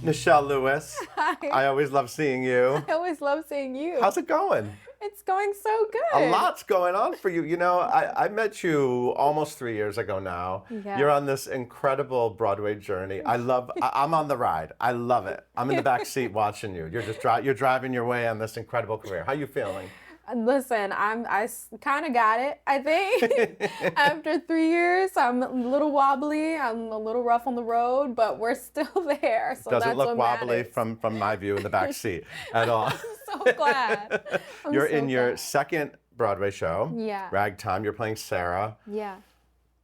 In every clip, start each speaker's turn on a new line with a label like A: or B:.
A: Nichelle Lewis.
B: Hi.
A: I always love seeing you.
B: I always love seeing you.
A: How's it going?
B: It's going so good.
A: A lot's going on for you. You know, I met you almost 3 years ago now.
B: Yeah.
A: You're on this incredible Broadway journey. I'm on the ride. I love it. I'm in the back seat watching you. You're driving your way on this incredible career. How you feeling?
B: Listen, I kind of got it, I think. After 3 years, I'm a little wobbly. I'm a little rough on the road, but we're still there. So
A: Doesn't
B: that's
A: look
B: what
A: wobbly
B: matters.
A: from my view in the back seat at all.
B: I'm so glad.
A: You're
B: so
A: in your
B: glad.
A: second Broadway show.
B: Yeah.
A: Ragtime. You're playing Sarah.
B: Yeah.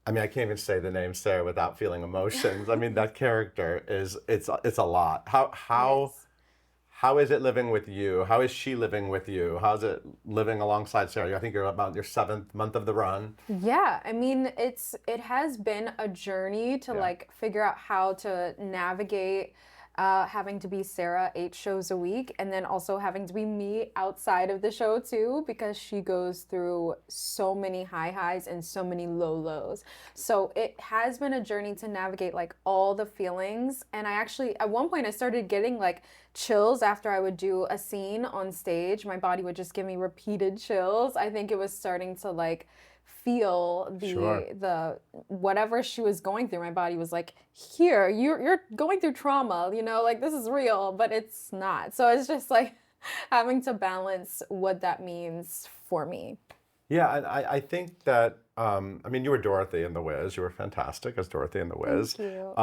A: I mean, I can't even say the name Sarah without feeling emotions. I mean, that character it's a lot.
B: Yes.
A: How is it living with you? How is she living with you? How's it living alongside Sarah? I think you're about your 7th month of the run.
B: Yeah, I mean, it has been a journey to like figure out how to navigate having to be Sarah 8 shows a week, and then also having to be me outside of the show too, because she goes through so many high highs and so many low lows. So it has been a journey to navigate like all the feelings. And I actually, at one point, I started getting like chills after I would do a scene on stage. My body would just give me repeated chills. I think it was starting to like feel the whatever she was going through. My body was like, here, you're going through trauma, you know, like this is real, but it's not. So it's just like having to balance what that means for me.
A: Yeah, and I think that, I mean, you were Dorothy in The Wiz. You were fantastic as Dorothy in The Wiz.
B: Thank you.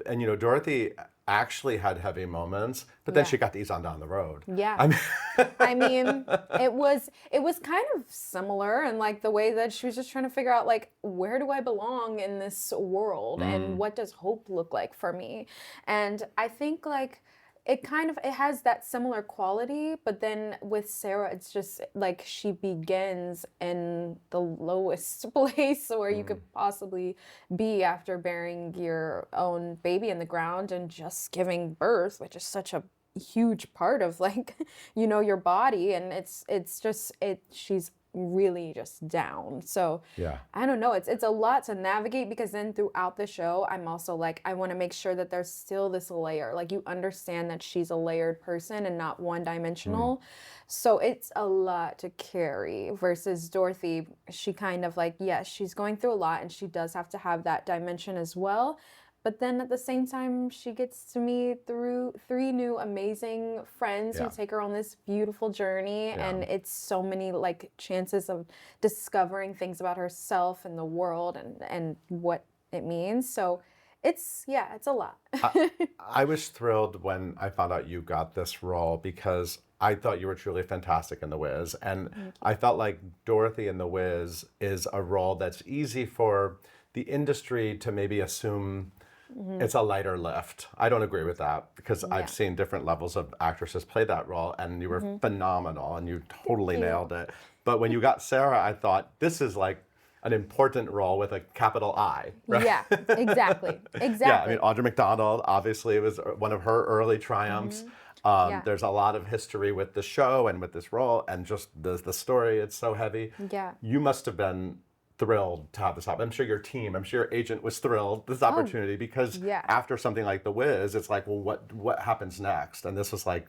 A: And, you know, Dorothy actually had heavy moments, but then
B: Yeah.
A: she got to ease on down the road.
B: Yeah.
A: I mean,
B: I mean, it was kind of similar, and like the way that she was just trying to figure out like, where do I belong in this world and what does hope look like for me? And I think like it has that similar quality, but then with Sarah, it's just like she begins in the lowest place where you could possibly be after burying your own baby in the ground and just giving birth, which is such a huge part of like, you know, your body. And she's really just down. So
A: yeah.
B: I don't know. It's a lot to navigate, because then throughout the show, I'm also like, I want to make sure that there's still this layer. Like you understand that she's a layered person and not one dimensional. So it's a lot to carry versus Dorothy. She kind of like, yes, she's going through a lot and she does have to have that dimension as well. But then at the same time, she gets to meet through 3 new amazing friends who take her on this beautiful journey. And it's so many like chances of discovering things about herself and the world and what it means. So it's a lot.
A: I was thrilled when I found out you got this role, because I thought you were truly fantastic in The Wiz. And I felt like Dorothy in The Wiz is a role that's easy for the industry to maybe assume it's a lighter lift. I don't agree with that, because I've seen different levels of actresses play that role, and you were phenomenal and you totally nailed it. But when you got Sarah, I thought this is like an important role with a capital I, right?
B: Yeah, exactly.
A: Yeah, I mean, Audra McDonald, obviously, it was one of her early triumphs. There's a lot of history with the show and with this role, and just the story, it's so heavy.
B: Yeah.
A: You must have been thrilled to have this happen. I'm sure your team, I'm sure your agent was thrilled this opportunity, because after something like The Wiz, it's like, well, what happens next? And this was like,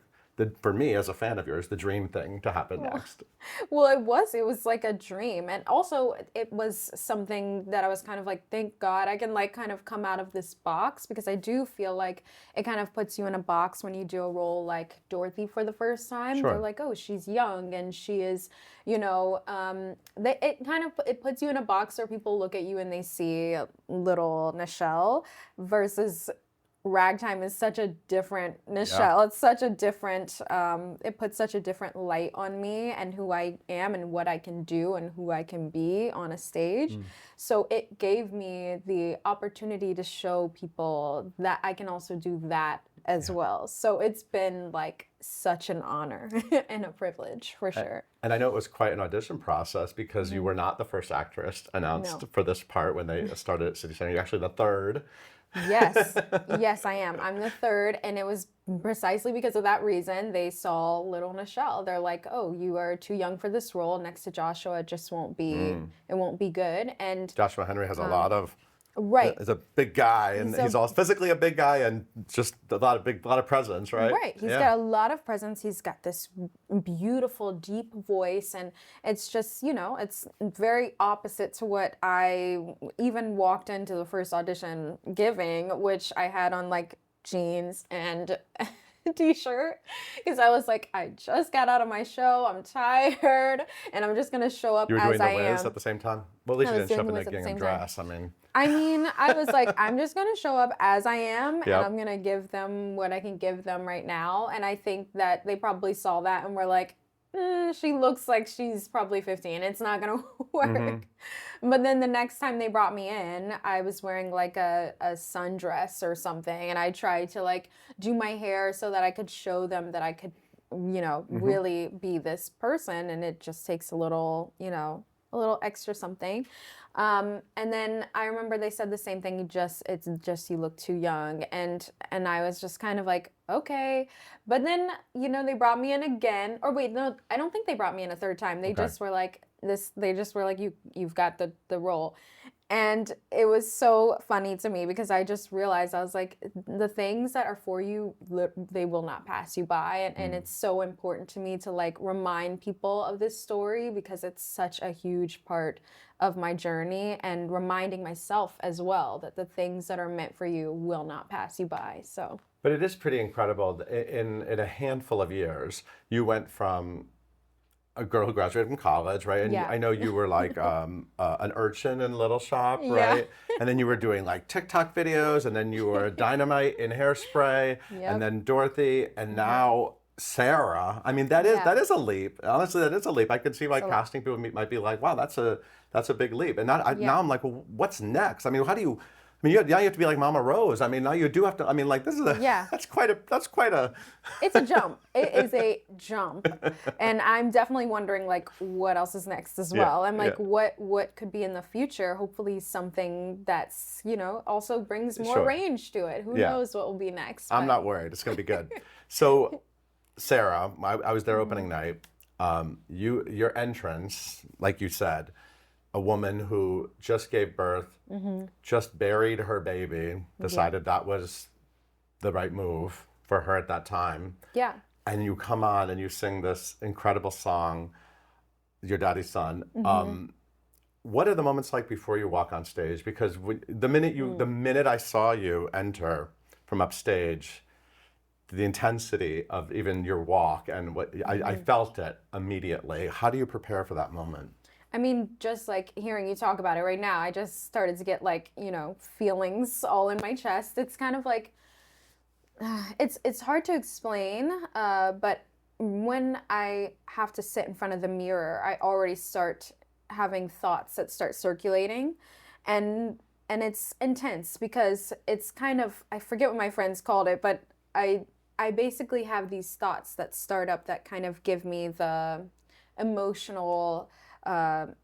A: for me as a fan of yours, the dream thing to happen next.
B: Well, it was like a dream. And also it was something that I was kind of like, thank God I can like kind of come out of this box, because I do feel like it kind of puts you in a box when you do a role like Dorothy for the first time.
A: Sure.
B: They're like, oh, she's young and she is, you know, it puts you in a box where people look at you and they see little Nichelle, versus Ragtime is such a different Nichelle. It's such a different, it puts such a different light on me and who I am and what I can do and who I can be on a stage. So it gave me the opportunity to show people that I can also do that as well. So it's been like such an honor and a privilege for sure.
A: And I know it was quite an audition process, because you were not the first actress announced for this part when they started at City Center. You're actually the 3rd.
B: Yes, I am. I'm the 3rd, and it was precisely because of that reason. They saw little Nichelle. They're like, "Oh, you are too young for this role. Next to Joshua, it just won't be. It won't be good." And
A: Joshua Henry has a lot of
B: Right.
A: is a big guy, and
B: He's a
A: he's also physically a big guy and just a lot of presence, right?
B: Right. He's
A: Yeah.
B: got a lot of presence. He's got this beautiful, deep voice. And it's just, it's very opposite to what I even walked into the first audition giving, which I had on like jeans and t-shirt because I was like, I just got out of my show. I'm tired and I'm just going to show up
A: You were
B: as
A: doing the
B: I
A: whiz
B: am.
A: at the same time? Well, at least
B: I
A: you
B: was
A: didn't show
B: doing
A: up
B: the
A: in
B: whiz
A: a
B: at the
A: gingham
B: same time.
A: dress. I mean,
B: I was like, I'm just going to show up as I am and
A: Yep.
B: I'm going to give them what I can give them right now. And I think that they probably saw that and were like, she looks like she's probably 15. It's not going to work. But then the next time they brought me in, I was wearing like a sundress or something. And I tried to like do my hair so that I could show them that I could, really be this person. And it just takes a little, a little extra something. And then I remember they said the same thing. It's just you look too young, and I was just kind of like, okay. But then they brought me in again. Or wait, no, I don't think they brought me in a third time. They
A: Okay.
B: just were like this. They just were like, you've got the role. And it was so funny to me because I just realized I was like, the things that are for you, they will not pass you by. And it's so important to me to like remind people of this story because it's such a huge part of my journey and reminding myself as well that the things that are meant for you will not pass you by. So.
A: but it is pretty incredible. In a handful of years, you went from a girl who graduated from college, right? And
B: Yeah.
A: I know you were like an urchin in Little Shop,
B: Yeah.
A: right? And then you were doing like TikTok videos, and then you were Dynamite in Hairspray,
B: Yep.
A: and then Dorothy, and now Sarah. I mean, that is a leap. Honestly, that is a leap. I could see like casting people might be like, wow, that's a big leap. And now I'm like, well, what's next? I mean, how do you? I mean, now you have to be like Mama Rose. I mean, now you do have to. I mean, like this is that's quite a.
B: It's a jump. It is a jump. And I'm definitely wondering like what else is next as well. I'm like, what could be in the future? Hopefully something that's, also brings more
A: Sure.
B: range to it. Who knows what will be next?
A: I'm
B: but-
A: not worried. It's going to be good. So, Sarah, I was there opening night. Your entrance, like you said, a woman who just gave birth, just buried her baby, decided that was the right move for her at that time.
B: Yeah.
A: And you come on and you sing this incredible song, Your Daddy's Son. What are the moments like before you walk on stage? Because the minute I saw you enter from upstage, the intensity of even your walk and what I felt it immediately. How do you prepare for that moment?
B: I mean, just like hearing you talk about it right now, I just started to get like, feelings all in my chest. It's kind of like, it's hard to explain, but when I have to sit in front of the mirror, I already start having thoughts that start circulating, and it's intense because it's kind of, I forget what my friends called it, but I basically have these thoughts that start up that kind of give me the emotional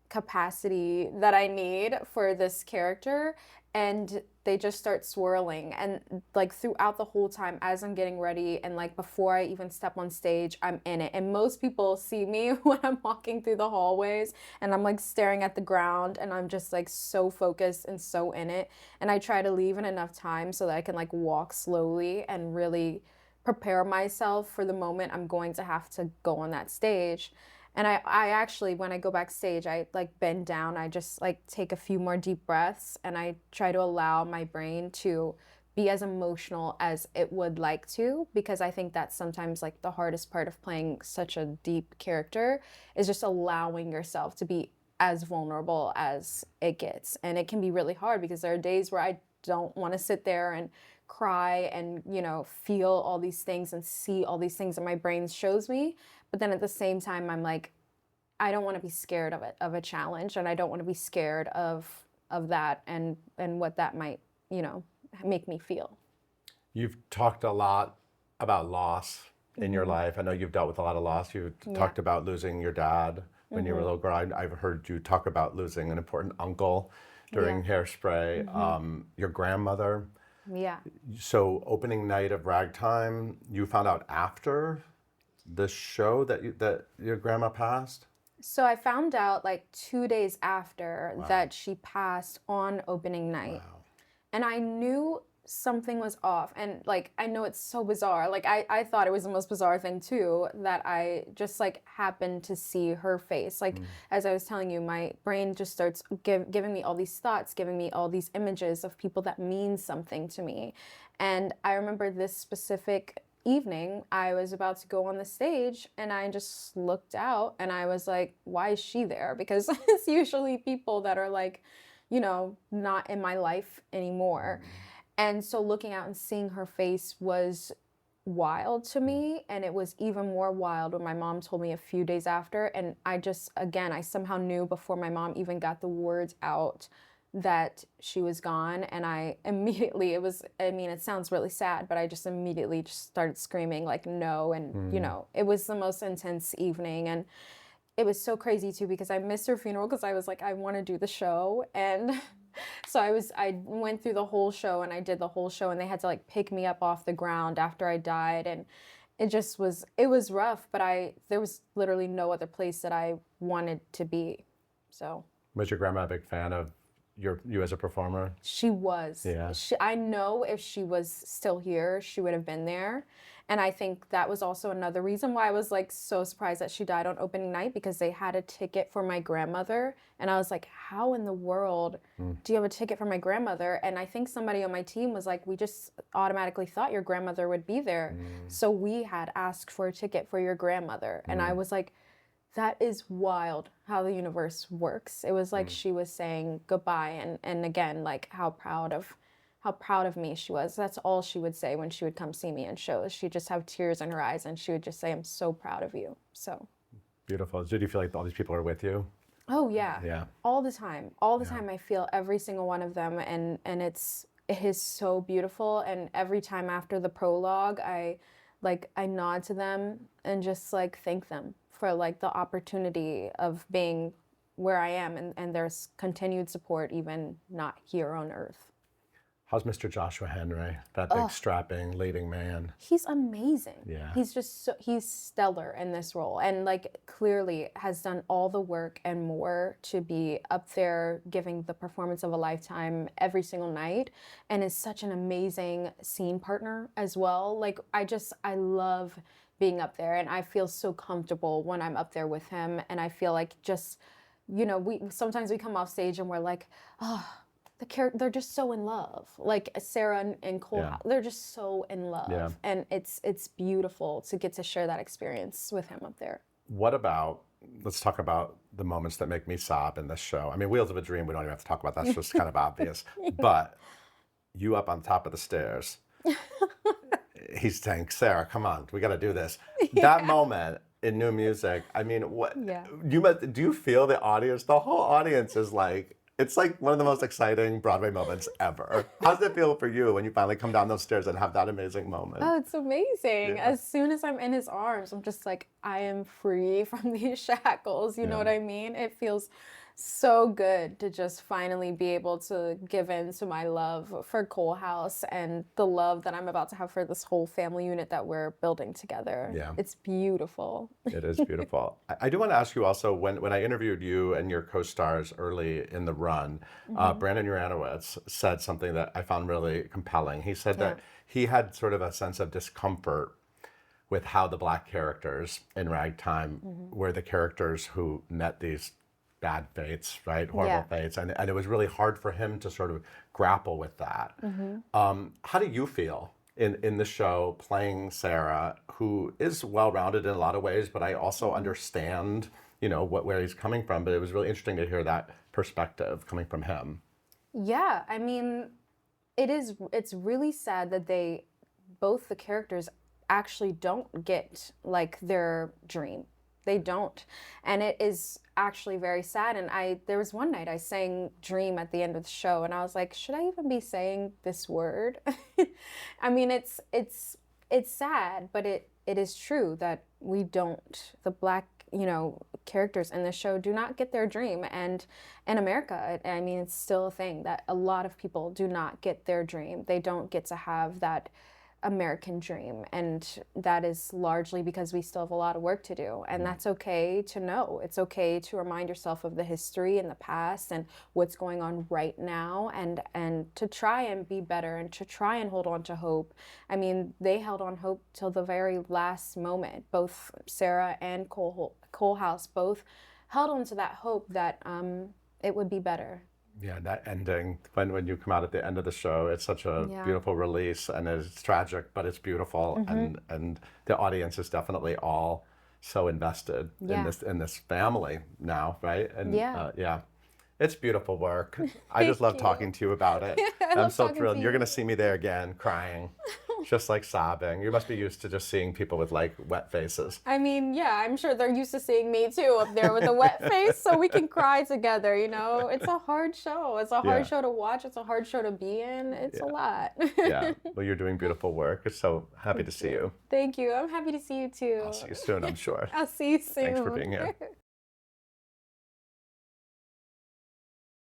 B: capacity that I need for this character, and they just start swirling. And like throughout the whole time as I'm getting ready and like before I even step on stage, I'm in it. And most people see me when I'm walking through the hallways and I'm like staring at the ground and I'm just like so focused and so in it. And I try to leave in enough time so that I can like walk slowly and really prepare myself for the moment I'm going to have to go on that stage. And I actually, when I go backstage, I like bend down. I just like take a few more deep breaths and I try to allow my brain to be as emotional as it would like to, because I think that's sometimes like the hardest part of playing such a deep character is just allowing yourself to be as vulnerable as it gets. And it can be really hard because there are days where I don't want to sit there and cry and, feel all these things and see all these things that my brain shows me. But then at the same time, I'm like, I don't want to be scared of it, of a challenge, and I don't want to be scared of that and what that might, make me feel.
A: You've talked a lot about loss in your life. I know you've dealt with a lot of loss. You talked about losing your dad when you were a little girl. I've heard you talk about losing an important uncle during Hairspray, your grandmother.
B: Yeah.
A: So opening night of Ragtime, you found out after the show that your grandma passed?
B: So I found out like 2 days after that she passed on opening night.
A: Wow.
B: and I knew something was off. And like, I know it's so bizarre. Like, I thought it was the most bizarre thing too, that I just like happened to see her face. Like, as I was telling you, my brain just starts giving me all these thoughts, giving me all these images of people that mean something to me. And I remember this specific evening, I was about to go on the stage and I just looked out and I was like, why is she there? Because it's usually people that are like, you know, not in my life anymore. And so looking out and seeing her face was wild to me. And it was even more wild when my mom told me a few days after. And I just, again, I somehow knew before my mom even got the words out that she was gone. And I immediately, it sounds really sad, but I just immediately just started screaming like, no. And, you know, it was the most intense evening. And it was so crazy too, because I missed her funeral because I was like, I want to do the show. And so I went through the whole show and I did the whole show, and they had to like pick me up off the ground after I died. And it was rough, but there was literally no other place that I wanted to be. So.
A: Was your grandma a big fan of you as a performer?
B: She was.
A: Yeah.
B: I know if she was still here, she would have been there. And I think that was also another reason why I was like so surprised that she died on opening night, because they had a ticket for my grandmother. And I was like, how in the world do you have a ticket for my grandmother? And I think somebody on my team was like, we just automatically thought your grandmother would be there. So we had asked for a ticket for your grandmother. And I was like, that is wild how the universe works. It was like she was saying goodbye, and again, like how proud of me she was. That's all she would say when she would come see me in shows. She'd just have tears in her eyes and she would just say, I'm so proud of you. So
A: beautiful. Did you feel like all these people are with you?
B: Oh yeah.
A: Yeah.
B: All the time. All the time I feel every single one of them, and it is so beautiful. And every time after the prologue, I nod to them and just like thank them for like the opportunity of being where I am, and there's continued support even not here on earth.
A: How's Mr. Joshua Henry, that big strapping leading man?
B: He's amazing.
A: Yeah.
B: He's just he's stellar in this role, and like clearly has done all the work and more to be up there giving the performance of a lifetime every single night, and is such an amazing scene partner as well. Like I love being up there, and I feel so comfortable when I'm up there with him, and I feel like just, you know, we sometimes come off stage and we're like, oh, they're just so in love. Like Sarah and Cole, they're just so in love, and it's beautiful to get to share that experience with him up there.
A: What about, let's talk about the moments that make me sob in this show. I mean, Wheels of a Dream, we don't even have to talk about that. It's just kind of obvious. But you up on top of the stairs, he's saying, Sarah, come on, we got to do this. That moment in New Music, I mean, what?
B: Yeah.
A: Do you feel the audience? The whole audience is like, it's like one of the most exciting Broadway moments ever. How does it feel for you when you finally come down those stairs and have that amazing moment?
B: Oh, it's amazing.
A: Yeah.
B: As soon as I'm in his arms, I'm just like, I am free from these shackles. You know what I mean? It feels so good to just finally be able to give in to my love for Cole House and the love that I'm about to have for this whole family unit that we're building together.
A: Yeah.
B: It's beautiful.
A: It is beautiful. I do want to ask you also, when I interviewed you and your co-stars early in the run, Brandon Uranowitz said something that I found really compelling. He said that he had sort of a sense of discomfort with how the Black characters in Ragtime were the characters who met these bad fates, right? Horrible fates. And it was really hard for him to sort of grapple with that. How do you feel in the show playing Sarah, who is well-rounded in a lot of ways, but I also understand, you know, where he's coming from, but it was really interesting to hear that perspective coming from him.
B: Yeah, I mean, it's really sad that both the characters actually don't get like their dream. They don't. And it is actually very sad. And there was one night I sang dream at the end of the show, and I was like, should I even be saying this word? I mean, it's sad, but it is true that the Black, you know, characters in the show do not get their dream. And in America, I mean, it's still a thing that a lot of people do not get their dream. They don't get to have that American dream. And that is largely because we still have a lot of work to do. And that's okay to know. It's okay to remind yourself of the history and the past and what's going on right now, and to try and be better and to try and hold on to hope. I mean, they held on hope till the very last moment. Both Sarah and Colehouse both held on to that hope that it would be better.
A: Yeah, that ending, when you come out at the end of the show, it's such a
B: Yeah.
A: beautiful release, and it's tragic, but it's beautiful, and the audience is definitely all so invested
B: Yeah.
A: in this family now, right? And
B: Yeah.
A: yeah, it's beautiful work. I just love
B: you.
A: talking to you about it.
B: I
A: I'm
B: love
A: so
B: talking
A: thrilled.
B: to
A: You're
B: you.
A: gonna see me there again, crying, just like sobbing. You must be used to just seeing people with like wet faces.
B: I mean, yeah, I'm sure they're used to seeing me too up there with a wet face, so we can cry together, you know? It's a hard show. It's a hard
A: Yeah.
B: show to watch. It's a hard show to be in. It's a lot.
A: Yeah, well, you're doing beautiful work. So happy to see you.
B: Thank you. I'm happy to see you too.
A: I'll see you soon, I'm sure.
B: I'll see you soon.
A: Thanks for being here.